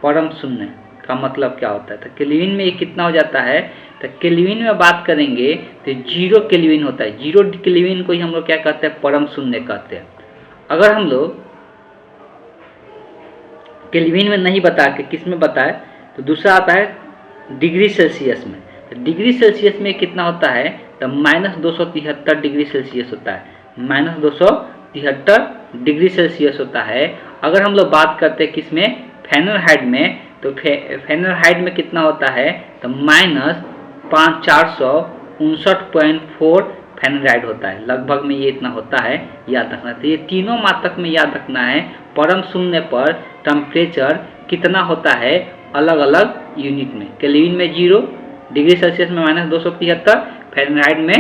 परम शून्य का मतलब क्या होता है, तो केल्विन में ये कितना हो जाता है, तो केल्विन में बात करेंगे तो 0 केल्विन होता है। 0 केल्विन को ही हम लोग क्या कहते हैं, परम शून्य कहते हैं। अगर हम लोग केल्विन में नहीं बता के किस में बताए, तो दूसरा आता है डिग्री सेल्सियस में। तो डिग्री सेल्सियस में कितना होता है, तो -273 डिग्री सेल्सियस होता है, -273 डिग्री सेल्सियस होता है। अगर हम लोग बात करते हैं किसमें, फ़ारेनहाइट में, तो फ़ारेनहाइट में कितना होता है, तो -459.4 फ़ारेनहाइट होता है। लगभग में ये इतना होता है, याद रखना। तो ये तीनों मात्रक में याद रखना है परम शून्य पर टेम्परेचर कितना होता है अलग अलग यूनिट में। केल्विन में 0, डिग्री सेल्सियस में -273, फ़ारेनहाइट में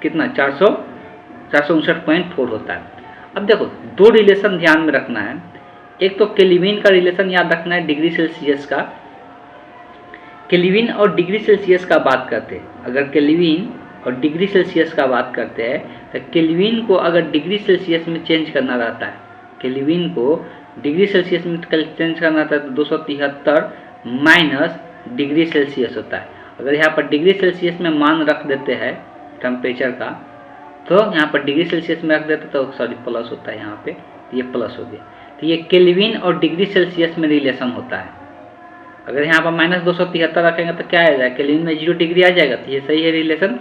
कितना 459.4 होता है। अब देखो 2 रिलेशन ध्यान में रखना है। एक तो केल्विन का रिलेशन याद रखना है डिग्री सेल्सियस का। केल्विन और डिग्री सेल्सियस का बात करते हैं, अगर केल्विन और डिग्री सेल्सियस का बात करते हैं तो केल्विन को अगर डिग्री सेल्सियस में चेंज करना रहता है, केल्विन को डिग्री सेल्सियस में चेंज करना रहता है तो 273 माइनस डिग्री सेल्सियस होता है। अगर यहाँ पर डिग्री सेल्सियस में मान रख देते हैं टेम्परेचर का, तो यहाँ पर डिग्री सेल्सियस में रख देते तो सॉरी प्लस होता है, यहाँ पे ये प्लस हो गया। तो ये केल्विन और डिग्री सेल्सियस में रिलेशन होता है। अगर यहाँ पर -273 रखेंगे तो क्या आ जाएगा, केल्विन में 0 डिग्री आ जाएगा, तो ये सही है रिलेशन।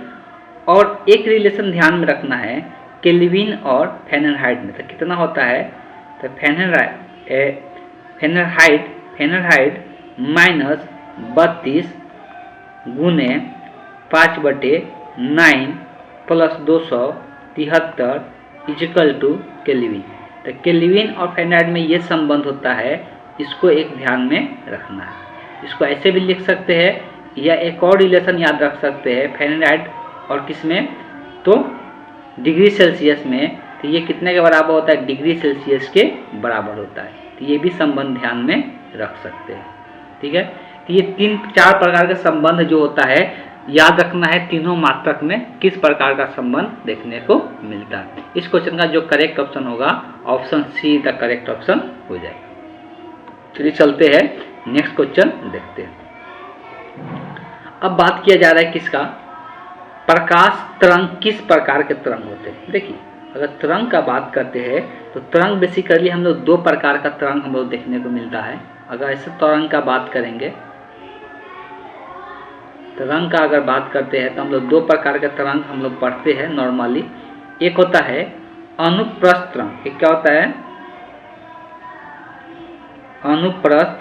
और एक रिलेशन ध्यान में रखना है केल्विन और फ़ारेनहाइट में, तो कितना होता है, तो फ़ारेनहाइट -32 गुने 5/9 + 273 इक्वल टू केल्विन। तो केल्विन और फ़ारेनहाइट में ये संबंध होता है, इसको एक ध्यान में रखना है। इसको ऐसे भी लिख सकते हैं या एक और रिलेशन याद रख सकते हैं फ़ारेनहाइट और किस में, तो डिग्री सेल्सियस में। तो ये कितने के बराबर होता है, डिग्री सेल्सियस के बराबर होता है। तो ये भी संबंध ध्यान में रख सकते हैं, ठीक है। तो ये 3-4 प्रकार का संबंध जो होता है याद रखना है, तीनों मात्रक में किस प्रकार का संबंध देखने को मिलता है। इस क्वेश्चन का जो करेक्ट ऑप्शन होगा option see the correct option हो जाएगा। चलिए चलते हैं नेक्स्ट क्वेश्चन देखते हैं। अब बात किया जा रहा है किसका, प्रकाश तरंग किस प्रकार के तरंग होते हैं। देखिए अगर तरंग का बात करते हैं तो तरंग बेसिकली हम लोग 2 प्रकार का तरंग हम लोग देखने को मिलता है। अगर ऐसे तरंग का बात करेंगे, तरंग का अगर बात करते हैं तो हम लोग 2 प्रकार के तरंग हम लोग पढ़ते हैं नॉर्मली। एक होता है अनुप्रस्थ तरंग, एक क्या होता है, अनुप्रस्थ,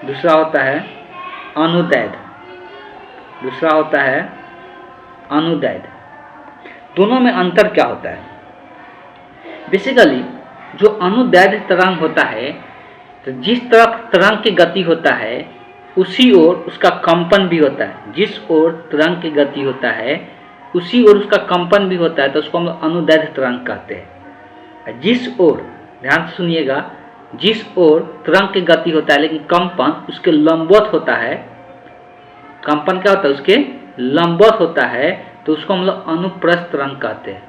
दूसरा होता है अनुदैर्ध्य, दूसरा होता है अनुदैर्ध्य। दोनों में अंतर क्या होता है, बेसिकली जो अनुदैर्ध्य तरंग होता है तो जिस तरफ तरंग की गति होता है उसी ओर उसका कंपन भी होता है। जिस ओर तरंग की गति होता है उसी ओर उसका कंपन भी होता है, तो उसको हम अनुदैर्ध्य तरंग कहते हैं। जिस ओर, ध्यान से सुनिएगा, जिस ओर तरंग की गति होता है लेकिन कंपन उसके लंबवत होता है, कंपन क्या होता है उसके लंबवत होता है, तो उसको हम लोग अनुप्रस्थ तरंग कहते हैं।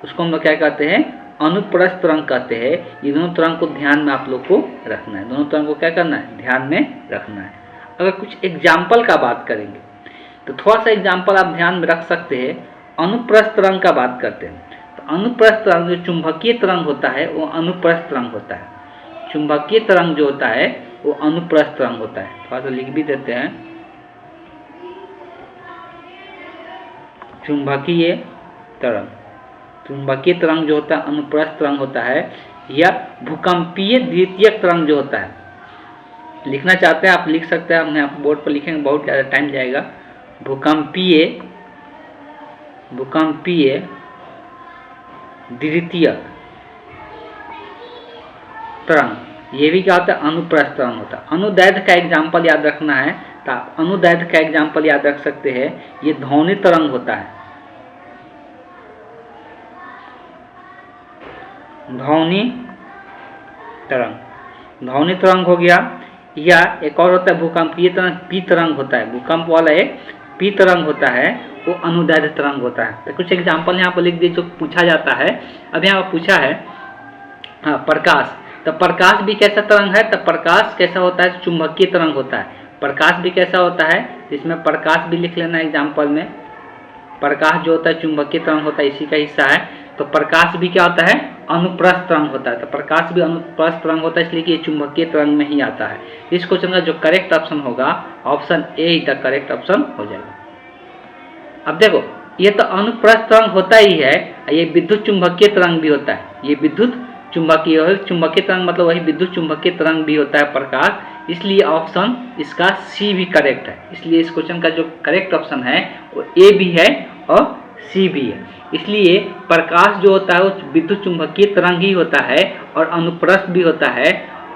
उसको हम लोग क्या कहते हैं, अनुप्रस्थ तरंग कहते हैं। ये दोनों तरंग को ध्यान में आप लोग को रखना है, दोनों तरंग को क्या करना है, ध्यान में रखना है। अगर कुछ एग्जाम्पल का बात करेंगे तो थोड़ा सा एग्जाम्पल आप ध्यान में रख सकते हैं। अनुप्रस्थ तरंग का बात करते हैं तो अनुप्रस्थ तरंग जो चुंबकीय तरंग होता है वो अनुप्रस्थ तरंग होता है। चुंबकीय तरंग जो होता है वो अनुप्रस्थ तरंग होता है। थोड़ा सा लिख भी देते हैं, चुंबकीय तरंग, चुंबकीय तरंग जो होता है अनुप्रस्थ तरंग होता है, या भूकंपीय द्वितीयक तरंग जो होता है, लिखना चाहते हैं आप लिख सकते हैं, हमने आप बोर्ड पर लिखेंगे बहुत ज़्यादा टाइम जाएगा। भूकंपीय द्वितीयक तरंग, ये भी क्या होता है, अनुप्रस्थ तरंग होता है। अनुदैर्ध्य का एग्जाम्पल याद रखना है, तो आप अनुदैर्ध्य का एग्जाम्पल याद रख सकते हैं, ये ध्वनि तरंग होता है, ध्वनि तरंग हो गया। या एक और होता है भूकंपीय तरंग, पी तरंग होता है, भूकंप वाला एक पी तरंग होता है, वो अनुदैर्ध्य तरंग होता है। तो कुछ एग्जाम्पल यहाँ पर लिख दिए जो पूछा जाता है। अब यहाँ पर पूछा है प्रकाश, तो प्रकाश भी कैसा तरंग है, तो प्रकाश कैसा होता है, चुंबकीय तरंग होता है। प्रकाश भी कैसा होता है, इसमें प्रकाश भी लिख लेना एग्जाम्पल में। प्रकाश जो होता है चुंबकीय तरंग होता है, इसी का हिस्सा है। तो प्रकाश भी क्या होता है, अनुप्रस्थ तरंग होता है। तो प्रकाश भी अनुप्रस्थ तरंग होता है, इसलिए कि ये चुंबकीय तरंग में ही आता है। इस क्वेश्चन का जो करेक्ट ऑप्शन होगा, option A the correct option हो जाएगा। अब देखो, ये तो अनुप्रस्थ तरंग होता ही है, ये विद्युत चुंबकीय तरंग भी होता है। ये विद्युत चुंबकीय तरंग मतलब वही विद्युत चुंबकीय तरंग भी होता है प्रकाश, इसलिए ऑप्शन इसका सी भी करेक्ट है। इसलिए इस क्वेश्चन का जो करेक्ट ऑप्शन है वो ए भी है और सी भी है। इसलिए प्रकाश जो होता है वो विद्युत चुंबकीय तरंग ही होता है और अनुप्रस्थ भी होता है।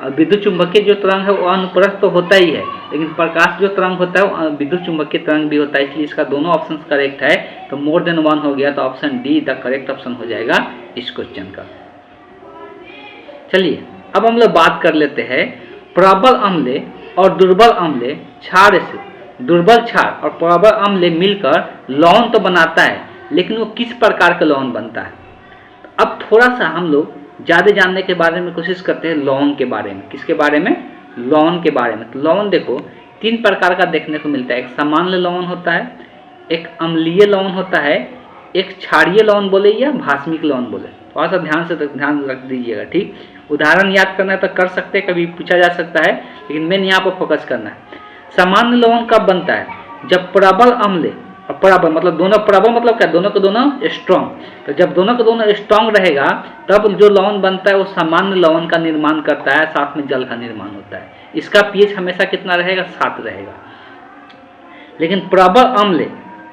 विद्युत चुंबकीय जो तरंग है वो अनुप्रस्थ तो होता ही है, लेकिन प्रकाश जो तरंग होता है वो विद्युत चुंबकीय तरंग भी होता है। इसलिए इसका दोनों ऑप्शन करेक्ट है। तो मोर देन वन हो गया, तो option D the correct option हो जाएगा इस क्वेश्चन का। चलिए अब हम लोग बात कर लेते हैं प्रबल अम्ल और दुर्बल अम्ल क्षार से। दुर्बल क्षार और प्रबल अम्ल मिलकर लवण तो बनाता है, लेकिन वो किस प्रकार का लवण बनता है। अब थोड़ा सा हम लोग ज़्यादा जानने के बारे में कोशिश करते हैं लवण के बारे में। किसके बारे में, लवण के बारे में। तो लवण देखो तीन प्रकार का देखने को मिलता है। एक सामान्य लवण होता है, एक अम्लीय लवण होता है, एक क्षारीय लवण बोले या भास्मिक लवण बोले। थोड़ा सा ध्यान रख दीजिएगा, ठीक। उदाहरण याद करना है तो कर सकते हैं, कभी पूछा जा सकता है, लेकिन मेन यहाँ पर फोकस करना है। सामान्य लवण कब बनता है, जब प्रबल अम्ल और प्रबल मतलब दोनों, प्रबल मतलब क्या, दोनों को दोनों स्ट्रॉन्ग। तो जब दोनों को दोनों स्ट्रॉन्ग रहेगा तब जो लवण बनता है वो सामान्य लवण का निर्माण करता है, साथ में जल का निर्माण होता है। इसका पीएच हमेशा कितना रहेगा, 7 रहेगा। लेकिन प्रबल अम्ल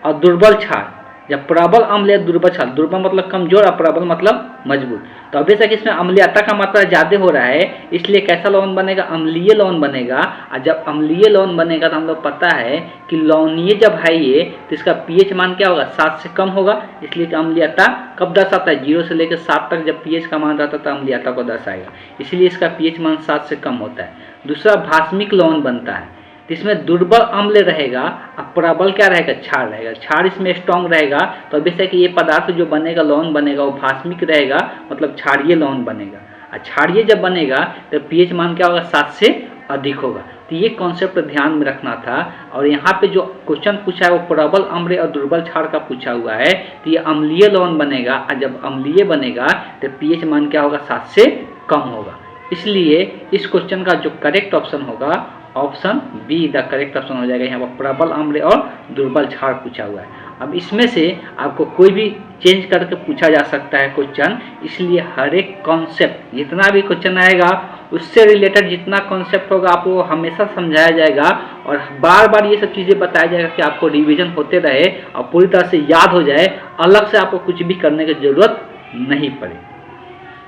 और दुर्बल क्षार, जब प्रबल अम्ल या दुर्बल क्षार, दुर्बल मतलब कमजोर और प्रबल मतलब मजबूत, तो अभी तक इसमें अम्लीयता का मात्रा ज्यादा हो रहा है, इसलिए कैसा लवण बनेगा, अम्लीय लवण बनेगा। और जब अम्लीय लवण बनेगा तो हम लोग पता है कि लवणीय जब है ये, तो इसका पीएच मान क्या होगा, 7 से कम होगा। इसलिए कि अम्लीयता कब दर्शाता है, 0 से लेकर 7 तक जब पीएच का मान रहता है तो अम्लीयता को दर्शाएगा, इसलिए इसका पीएच मान 7 से कम होता है। दूसरा भास्मिक लवण बनता है, इसमें दुर्बल अम्ल रहेगा और प्रबल क्या रहेगा, क्षार रहेगा। क्षार इसमें स्ट्रॉन्ग रहेगा, तो अभी से कि ये पदार्थ जो बनेगा, लवण बनेगा, वो भास्मिक रहेगा, मतलब क्षारीय लवण बनेगा। और क्षारीय जब बनेगा तो पीएच मान क्या होगा, 7 से अधिक होगा। तो ये कॉन्सेप्ट ध्यान में रखना था। और यहाँ पे जो क्वेश्चन पूछा है वो प्रबल अम्ल और दुर्बल क्षार का पूछा हुआ है, तो ये अम्लीय लवण बनेगा, और जब अम्लीय बनेगा तो पीएच मान क्या होगा, 7 से कम होगा। इसलिए इस क्वेश्चन का जो करेक्ट ऑप्शन होगा, option be the correct option हो जाएगा। यहाँ पर प्रबल अम्ल और दुर्बल क्षार पूछा हुआ है। अब इसमें से आपको कोई भी चेंज करके पूछा जा सकता है क्वेश्चन, इसलिए हर एक कॉन्सेप्ट, जितना भी क्वेश्चन आएगा उससे रिलेटेड जितना कॉन्सेप्ट होगा आपको हमेशा समझाया जाएगा, और बार बार ये सब चीज़ें बताया जाएगा कि आपको रिवीजन होते रहे और पूरी तरह से याद हो जाए, अलग से आपको कुछ भी करने की जरूरत नहीं पड़े।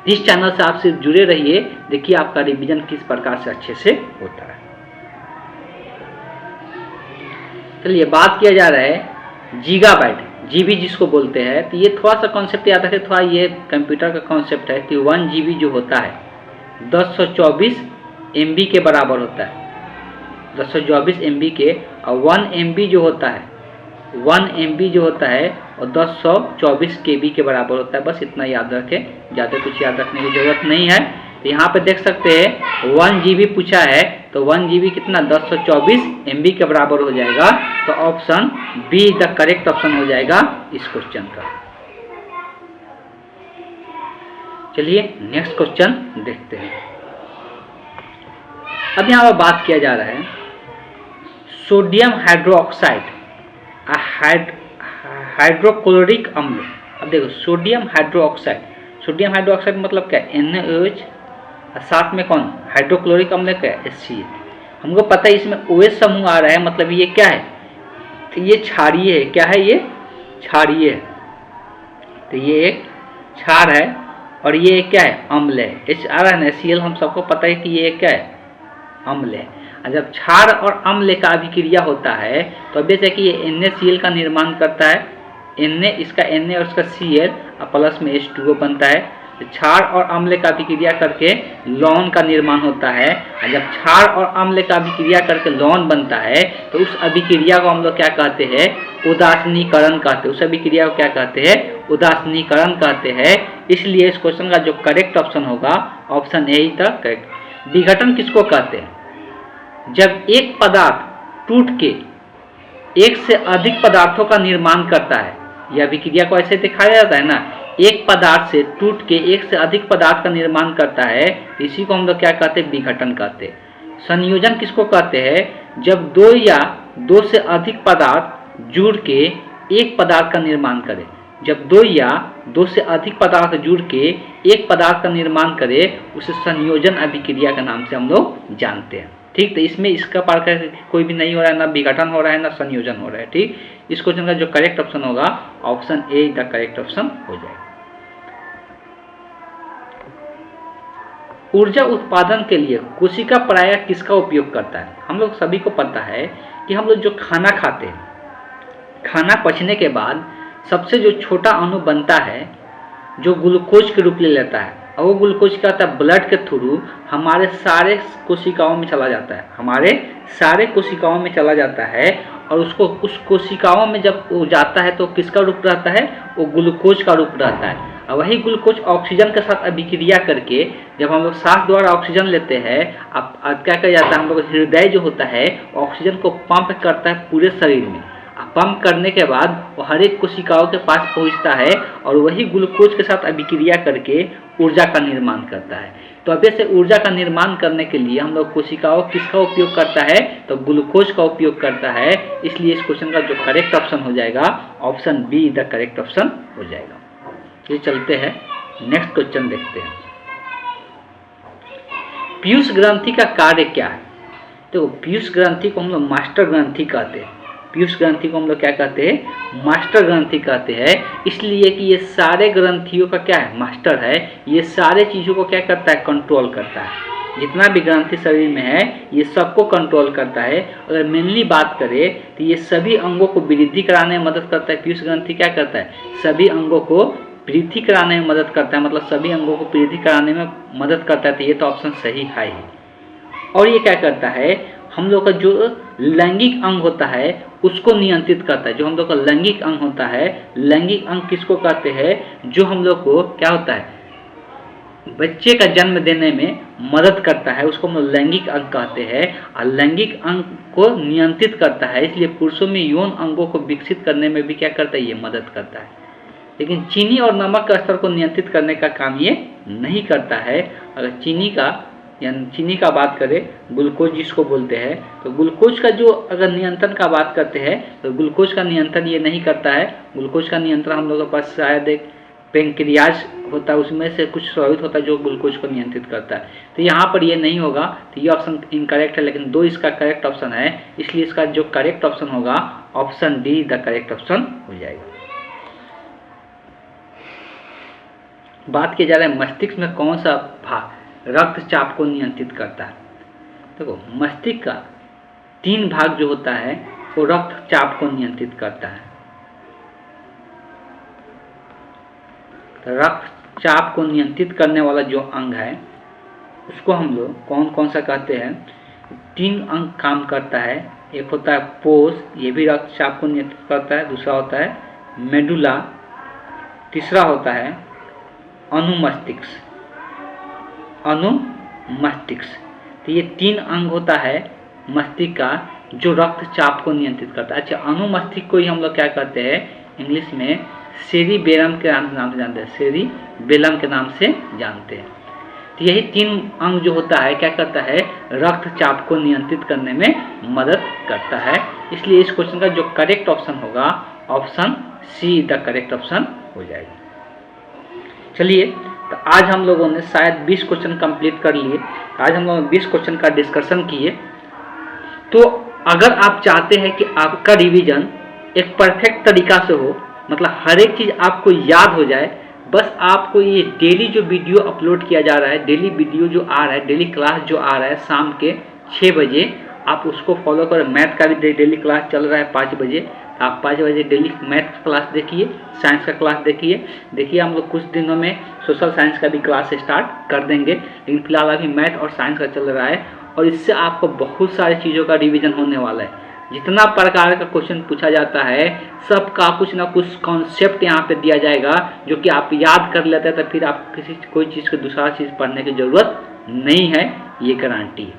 इस चैनल से आप सिर्फ जुड़े रहिए, देखिए आपका रिवीजन किस प्रकार से अच्छे से होता है। चलिए बात किया जा रहा है गीगाबाइट, जीबी जिसको बोलते हैं। तो ये थोड़ा सा कॉन्सेप्ट याद रखें, थोड़ा ये कंप्यूटर का कॉन्सेप्ट है कि 1 GB जो होता है 1024 MB के बराबर होता है, 1024 MB के। और 1 MB जो होता है, 1 MB जो होता है और 1024 KB के बराबर होता है। बस इतना याद रखें, ज़्यादा कुछ याद रखने की जरूरत नहीं है। तो यहाँ पे देख सकते हैं 1 GB पूछा है, तो 1 GB कितना, 1024 MB के बराबर हो जाएगा। तो option be the correct option हो जाएगा इस क्वेश्चन का। चलिए नेक्स्ट क्वेश्चन देखते हैं। अब यहाँ पर बात किया जा रहा है सोडियम हाइड्रोक्साइड, हाइड्रोक्लोरिक अम्ल। अब देखो सोडियम हाइड्रोक्साइड, सोडियम हाइड्रोक्साइड मतलब क्या, NaOH और साथ में कौन, हाइड्रोक्लोरिक अम्ल का HCl। हमको पता है इसमें OH समूह आ रहा है, मतलब ये क्या है, तो ये क्षारीय है। क्या है, ये क्षारीय है। तो ये एक क्षार है और ये क्या है, अम्ल है। HRNaCl हम सबको पता है कि ये क्या है, अम्ल है। और जब क्षार और अम्ल का अभिक्रिया होता है तो अब जैसे कि ये NaCl का निर्माण करता है, Na इसका Na और इसका Cl और प्लस में H2O बनता है। क्षार और अम्ल का अभिक्रिया करके लवण का निर्माण होता है। और जब क्षार और अम्ल का अभिक्रिया करके लवण बनता है तो उस अभिक्रिया को हम लोग क्या कहते हैं, उदासीनीकरण कहते हैं। उस अभिक्रिया को क्या कहते हैं, उदासीनीकरण कहते हैं। इसलिए इस क्वेश्चन का जो करेक्ट ऑप्शन होगा ऑप्शन ए द करेक्ट। विघटन किसको कहते हैं, जब एक पदार्थ टूट के एक से अधिक पदार्थों का निर्माण करता है। यह अभिक्रिया को ऐसे दिखाया जाता है ना, एक पदार्थ से टूट के एक से अधिक पदार्थ का निर्माण करता है, इसी को हम लोग क्या कहते हैं, विघटन कहते हैं। संयोजन किसको कहते हैं, जब दो या दो से अधिक पदार्थ जुड़ के एक पदार्थ का निर्माण करे। जब दो या दो से अधिक पदार्थ जुड़ के एक पदार्थ का निर्माण करे उसे संयोजन अभिक्रिया के नाम से हम लोग जानते हैं। ठीक, तो इसमें इसका पार का कोई भी नहीं हो रहा है, ना विघटन हो रहा है ना संयोजन हो रहा है। ठीक, इस क्वेश्चन का जो करेक्ट ऑप्शन होगा option A the correct option हो जाएगा। ऊर्जा उत्पादन के लिए कोशिका प्रायः किसका उपयोग करता है। हम लोग सभी को पता है कि हम लोग जो खाना खाते हैं, खाना पचने के बाद सबसे जो छोटा अणु बनता है जो ग्लूकोज के रूप ले लेता है, और वो ग्लूकोज क्या होता है, ब्लड के थ्रू हमारे सारे कोशिकाओं में चला जाता है, हमारे सारे कोशिकाओं में चला जाता है। और उसको उस कोशिकाओं में जब वो जाता है तो किसका रूप रहता है, वो ग्लूकोज का रूप रहता है। और वही ग्लूकोज ऑक्सीजन के साथ अभिक्रिया करके जब हम लोग सांस द्वारा ऑक्सीजन लेते हैं, अब क्या किया जाता है, हम लोग हृदय जो होता है ऑक्सीजन को पंप करता है पूरे शरीर में। पंप करने के बाद वो हर एक कोशिकाओं के पास पहुंचता है और वही ग्लूकोज के साथ अभिक्रिया करके ऊर्जा का निर्माण करता है। तो अब से ऊर्जा का निर्माण करने के लिए हम लोग कोशिकाओं किसका उपयोग करता है, तो ग्लूकोज का उपयोग करता है। इसलिए इस क्वेश्चन का जो करेक्ट ऑप्शन हो जाएगा option be the correct option हो जाएगा। ये चलते हैं नेक्स्ट क्वेश्चन देखते हैं। पीयूष ग्रंथि का कार्य क्या है। तो पीयूष ग्रंथि को हम लोग मास्टर ग्रंथि कहते हैं। पीयूष ग्रंथि को हम लोग क्या कहते हैं, मास्टर ग्रंथि कहते हैं। इसलिए कि ये सारे ग्रंथियों का क्या है, मास्टर है। ये सारे चीज़ों को क्या करता है, कंट्रोल करता है। जितना भी ग्रंथि शरीर में है ये सबको कंट्रोल करता है। अगर मेनली बात करें तो ये सभी अंगों को वृद्धि कराने में मदद करता है। पीयूष ग्रंथि क्या करता है, सभी अंगों को वृद्धि कराने में मदद करता है, मतलब सभी अंगों को वृद्धि कराने में मदद करता है। तो ये तो ऑप्शन सही है ही। और ये क्या करता है, हम लोग का जो लैंगिक अंग होता है उसको नियंत्रित करता है। जो हम लोग का लैंगिक अंग होता है, लैंगिक अंग किसको कहते हैं, जो हम लोग को क्या होता है, बच्चे का जन्म देने में मदद करता है, उसको हम लोग लैंगिक अंग कहते हैं। और लैंगिक अंग को नियंत्रित करता है, इसलिए पुरुषों में यौन अंगों को विकसित करने में भी क्या करता है, ये मदद करता है। लेकिन चीनी और नमक के स्तर को नियंत्रित करने का काम ये नहीं करता है। अगर चीनी का बात करें, ग्लूकोज जिसको बोलते हैं, तो ग्लूकोज का जो अगर नियंत्रण का बात करते हैं तो ग्लूकोज का नियंत्रण ये नहीं करता है। ग्लूकोज का नियंत्रण हम लोगों के पास शायद एक पेंक्रियाज होता है, उसमें से कुछ स्रावित होता है जो ग्लूकोज को नियंत्रित करता है। तो यहाँ पर ये नहीं होगा, तो ये ऑप्शन इनकरेक्ट है। लेकिन 2 इसका करेक्ट ऑप्शन है, इसलिए इसका जो करेक्ट ऑप्शन होगा option D the correct option हो जाएगा। बात की जा रहा है मस्तिष्क में कौन सा भाग रक्तचाप को नियंत्रित करता है। देखो मस्तिष्क का 3 भाग जो होता है वो रक्तचाप को नियंत्रित करता है। तो रक्तचाप को नियंत्रित करने वाला जो अंग है उसको हम लोग कौन कौन सा कहते हैं, 3 अंग काम करता है। एक होता है पोष, ये भी रक्तचाप को नियंत्रित करता है। दूसरा होता है मेडुला, तीसरा होता है अनुमस्तिष्क। तो ये 3 अंग होता है मस्तिष्क का जो रक्तचाप को नियंत्रित करता है। अच्छा, अनुमस्तिष्क को ही हम लोग क्या कहते हैं, इंग्लिश में सेरिबेलम के नाम से जानते हैं, सेरिबेलम के नाम से जानते हैं। तो यही 3 अंग जो होता है क्या करता है, रक्तचाप को नियंत्रित करने में मदद करता है। इसलिए इस क्वेश्चन का जो करेक्ट ऑप्शन होगा option see the correct option हो जाएगा। चलिए तो आज हम लोगों ने शायद 20 क्वेश्चन कंप्लीट कर लिए। आज हम लोगों ने 20 क्वेश्चन का डिस्कशन किए। तो अगर आप चाहते हैं कि आपका रिवीजन एक परफेक्ट तरीका से हो, मतलब हर एक चीज़ आपको याद हो जाए, बस आपको ये डेली जो वीडियो अपलोड किया जा रहा है, डेली वीडियो जो आ रहा है, डेली क्लास जो आ रहा है शाम के 6 बजे, आप उसको फॉलो करें। मैथ का भी डेली क्लास चल रहा है 5 बजे, आप 5 बजे डेली मैथ क्लास देखिए, साइंस का क्लास देखिए हम लोग कुछ दिनों में सोशल साइंस का भी क्लास स्टार्ट कर देंगे, लेकिन फिलहाल अभी मैथ और साइंस का चल रहा है। और इससे आपको बहुत सारी चीज़ों का रिवीजन होने वाला है। जितना प्रकार का क्वेश्चन पूछा जाता है, सबका कुछ ना कुछ कॉन्सेप्ट यहाँ पे दिया जाएगा, जो कि आप याद कर लेते हैं, तो फिर आप कोई चीज़ को दूसरा चीज़ पढ़ने की ज़रूरत नहीं है, ये गारंटी है।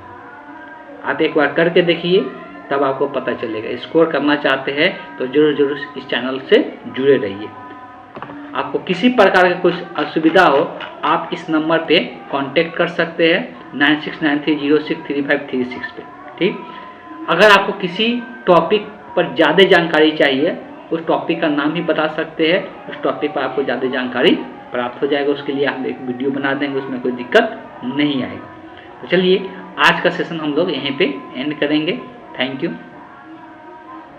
आप एक बार करके देखिए, तब आपको पता चलेगा। स्कोर करना चाहते हैं तो जरूर इस चैनल से जुड़े रहिए। आपको किसी प्रकार की कुछ असुविधा हो, आप इस नंबर पे कांटेक्ट कर सकते हैं 9693063536 पे। ठीक, अगर आपको किसी टॉपिक पर ज़्यादा जानकारी चाहिए, उस टॉपिक का नाम ही बता सकते हैं, उस टॉपिक पर आपको ज़्यादा जानकारी प्राप्त हो जाएगा। उसके लिए हम एक वीडियो बना देंगे, उसमें कोई दिक्कत नहीं आएगी। तो चलिए आज का सेशन हम लोग यहीं पे एंड करेंगे। Thank you.